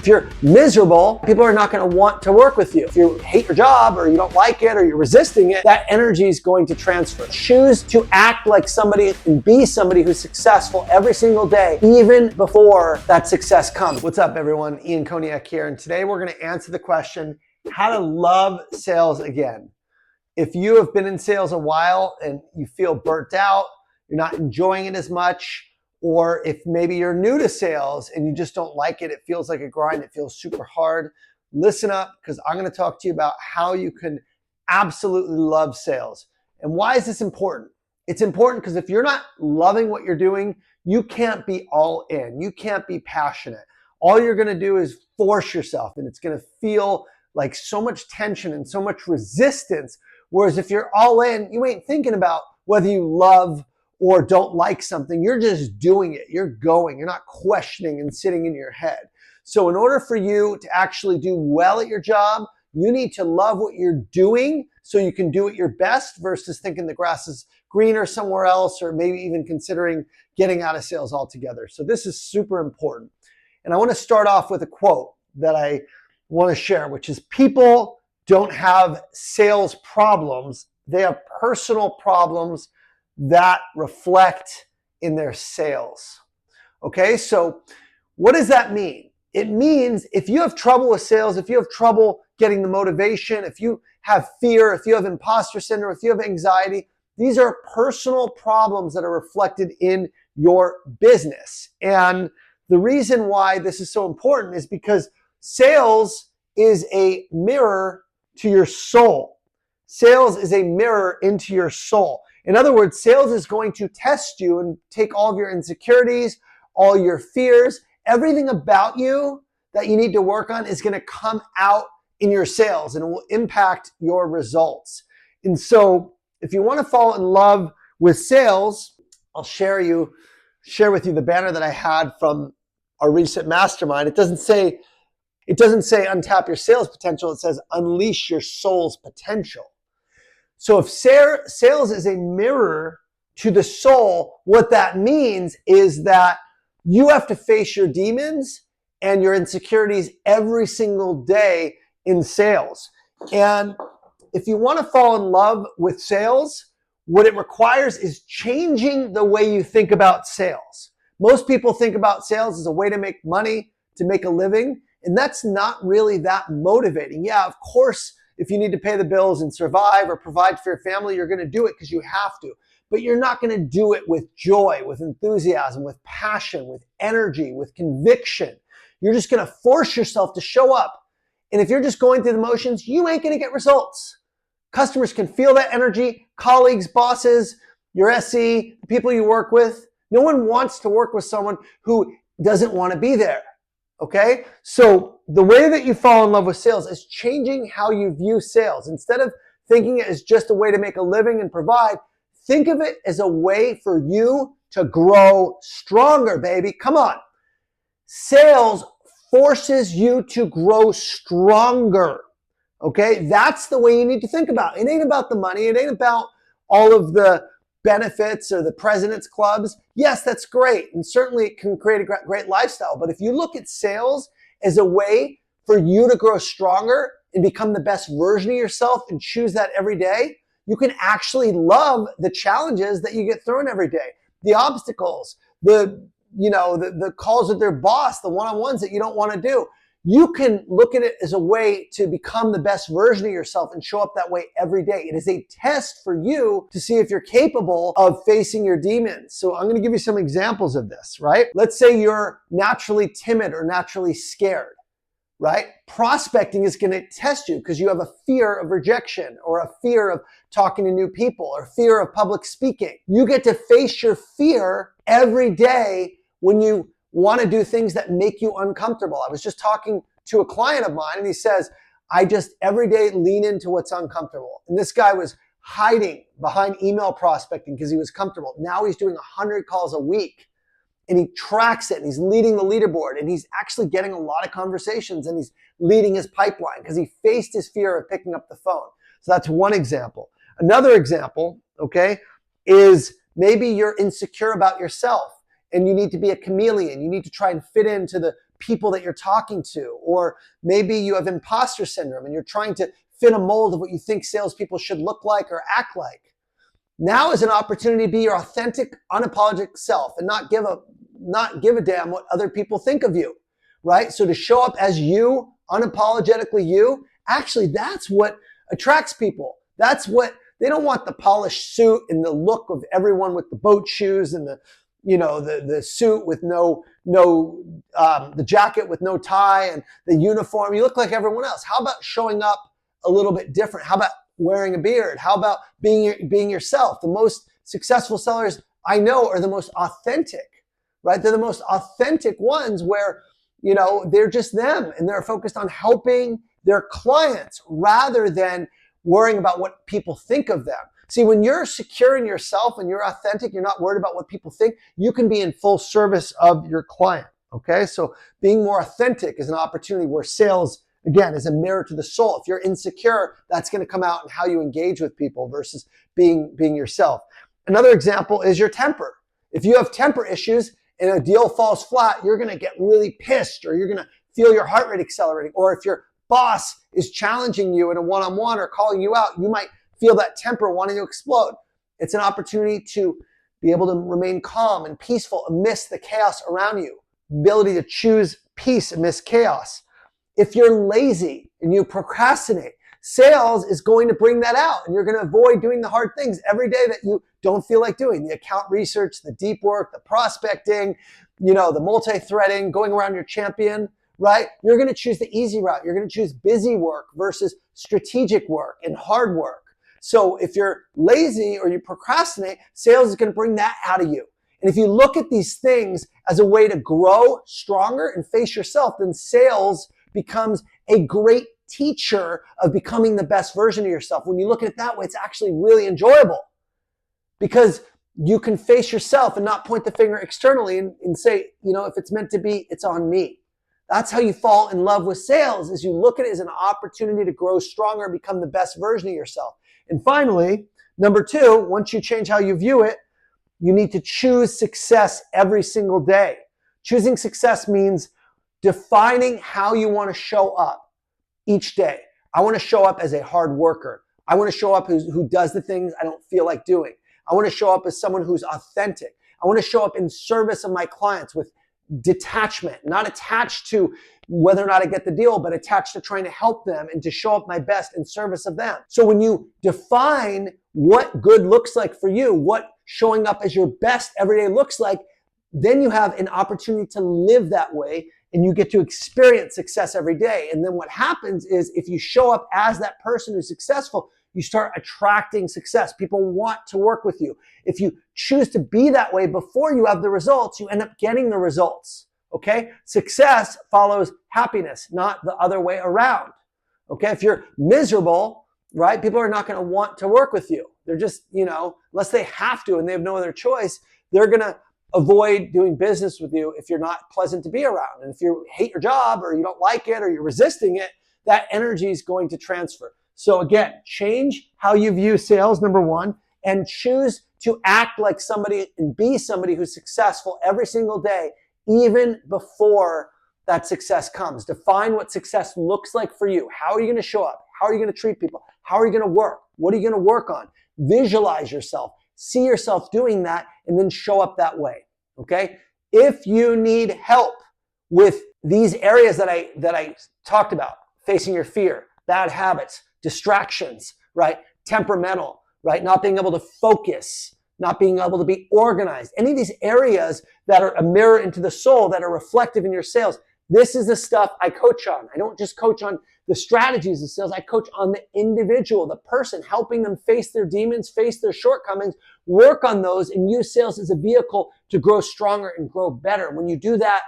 If you're miserable, people are not going to want to work with you. If you hate your job or you don't like it or you're resisting it, that energy is going to transfer. Choose to act like somebody and be somebody who's successful every single day, even before that success comes. What's up, everyone? Koniak here, and today we're going to answer the question, how to love sales again. If you have been in sales a while and you feel burnt out, you're not enjoying it as much, or if maybe you're new to sales and you just don't like it, it feels like a grind, it feels super hard, listen up, because I'm going to talk to you about how you can absolutely love sales. And why is this important? It's important because if you're not loving what you're doing, you can't be all in. You can't be passionate. All you're going to do is force yourself, and it's going to feel like so much tension and so much resistance. Whereas if you're all in, you ain't thinking about whether you love or don't like something. You're just doing it. You're going. You're not questioning and sitting in your head. So in order for you to actually do well at your job, you need to love what you're doing so you can do it your best versus thinking the grass is greener somewhere else, or maybe even considering getting out of sales altogether. So this is super important. And I want to start off with a quote that I want to share, which is, people don't have sales problems. They have personal problems that reflect in their sales. Okay, so what does that mean? It means if you have trouble with sales, if you have trouble getting the motivation, if you have fear, if you have imposter syndrome, if you have anxiety, these are personal problems that are reflected in your business. And the reason why this is so important is because sales is a mirror to your soul. Sales is a mirror into your soul. In other words, sales is going to test you and take all of your insecurities, all your fears, everything about you that you need to work on is going to come out in your sales, and it will impact your results. And so if you want to fall in love with sales, I'll share with you the banner that I had from our recent mastermind. It doesn't say untap your sales potential. It says unleash your soul's potential. So if sales is a mirror to the soul, what that means is that you have to face your demons and your insecurities every single day in sales. And if you want to fall in love with sales, what it requires is changing the way you think about sales. Most people think about sales as a way to make money, to make a living, and that's not really that motivating. Yeah, of course, if you need to pay the bills and survive or provide for your family, you're going to do it because you have to. But you're not going to do it with joy, with enthusiasm, with passion, with energy, with conviction. You're just going to force yourself to show up. And if you're just going through the motions, you ain't going to get results. Customers can feel that energy, colleagues, bosses, your SE, the people you work with. No one wants to work with someone who doesn't want to be there. Okay? So the way that you fall in love with sales is changing how you view sales. Instead of thinking it as just a way to make a living and provide, think of it as a way for you to grow stronger, baby. Come on. Sales forces you to grow stronger. Okay? That's the way you need to think about it. It ain't about the money. It ain't about all of the benefits or the president's clubs. Yes, that's great. And certainly it can create a great lifestyle. But if you look at sales as a way for you to grow stronger and become the best version of yourself and choose that every day, you can actually love the challenges that you get thrown every day, the obstacles, the calls with their boss, the one-on-ones that you don't want to do. You can look at it as a way to become the best version of yourself and show up that way every day. It is a test for you to see if you're capable of facing your demons. So I'm going to give you some examples of this, right? Let's say you're naturally timid or naturally scared, right? Prospecting is going to test you because you have a fear of rejection or a fear of talking to new people or fear of public speaking. You get to face your fear every day when you want to do things that make you uncomfortable. I was just talking to a client of mine and he says, I just every day lean into what's uncomfortable. And this guy was hiding behind email prospecting because he was comfortable. Now he's doing 100 calls a week and he tracks it and he's leading the leaderboard and he's actually getting a lot of conversations and he's leading his pipeline because he faced his fear of picking up the phone. So that's one example. Another example, okay, is maybe you're insecure about yourself and you need to be a chameleon. You need to try and fit into the people that you're talking to, or maybe you have imposter syndrome and you're trying to fit a mold of what you think salespeople should look like or act like. Now is an opportunity to be your authentic, unapologetic self and not give a damn what other people think of you, right? So to show up as you, unapologetically you, actually that's what attracts people. That's what, they don't want the polished suit and the look of everyone with the boat shoes and the suit with the jacket with no tie and the uniform. You look like everyone else. How about showing up a little bit different? How about wearing a beard? How about being yourself? The most successful sellers I know are the most authentic, right? They're the most authentic ones where, they're just them and they're focused on helping their clients rather than worrying about what people think of them. See, when you're secure in yourself and you're authentic, you're not worried about what people think, you can be in full service of your client, okay? So being more authentic is an opportunity where sales, again, is a mirror to the soul. If you're insecure, that's going to come out in how you engage with people versus being yourself. Another example is your temper. If you have temper issues and a deal falls flat, you're going to get really pissed, or you're going to feel your heart rate accelerating. Or if your boss is challenging you in a one-on-one or calling you out, you might feel that temper wanting to explode. It's an opportunity to be able to remain calm and peaceful amidst the chaos around you. Ability to choose peace amidst chaos. If you're lazy and you procrastinate, sales is going to bring that out, and you're going to avoid doing the hard things every day that you don't feel like doing. The account research, the deep work, the prospecting, the multi-threading, going around your champion, right? You're going to choose the easy route. You're going to choose busy work versus strategic work and hard work. So if you're lazy or you procrastinate, sales is going to bring that out of you. And if you look at these things as a way to grow stronger and face yourself, then sales becomes a great teacher of becoming the best version of yourself. When you look at it that way, it's actually really enjoyable because you can face yourself and not point the finger externally and say, if it's meant to be, it's on me. That's how you fall in love with sales, is you look at it as an opportunity to grow stronger and become the best version of yourself. And finally, number 2, once you change how you view it, you need to choose success every single day. Choosing success means defining how you want to show up each day. I want to show up as a hard worker. I want to show up who does the things I don't feel like doing. I want to show up as someone who's authentic. I want to show up in service of my clients with detachment, not attached to whether or not I get the deal, but attached to trying to help them and to show up my best in service of them. So when you define what good looks like for you, what showing up as your best every day looks like, then you have an opportunity to live that way and you get to experience success every day. And then what happens is if you show up as that person who's successful, you start attracting success. People want to work with you. If you choose to be that way before you have the results, you end up getting the results, okay? Success follows happiness, not the other way around, okay? If you're miserable, right, people are not going to want to work with you. They're just, unless they have to and they have no other choice, they're going to avoid doing business with you if you're not pleasant to be around. And if you hate your job or you don't like it or you're resisting it, that energy is going to transfer. So again, change how you view sales, number 1, and choose to act like somebody and be somebody who's successful every single day, even before that success comes. Define what success looks like for you. How are you going to show up? How are you going to treat people? How are you going to work? What are you going to work on? Visualize yourself. See yourself doing that and then show up that way, okay? If you need help with these areas that I talked about, facing your fear, bad habits, distractions, right? Temperamental, right? Not being able to focus, not being able to be organized. Any of these areas that are a mirror into the soul that are reflective in your sales. This is the stuff I coach on. I don't just coach on the strategies of sales. I coach on the individual, the person, helping them face their demons, face their shortcomings, work on those, and use sales as a vehicle to grow stronger and grow better. When you do that,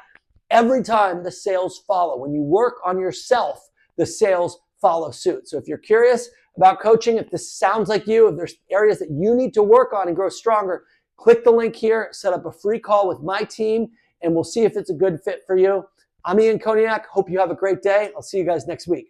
every time the sales follow. When you work on yourself, the sales follow suit. So if you're curious about coaching, if this sounds like you, if there's areas that you need to work on and grow stronger, click the link here, set up a free call with my team, and we'll see if it's a good fit for you. I'm Koniak. Hope you have a great day. I'll see you guys next week.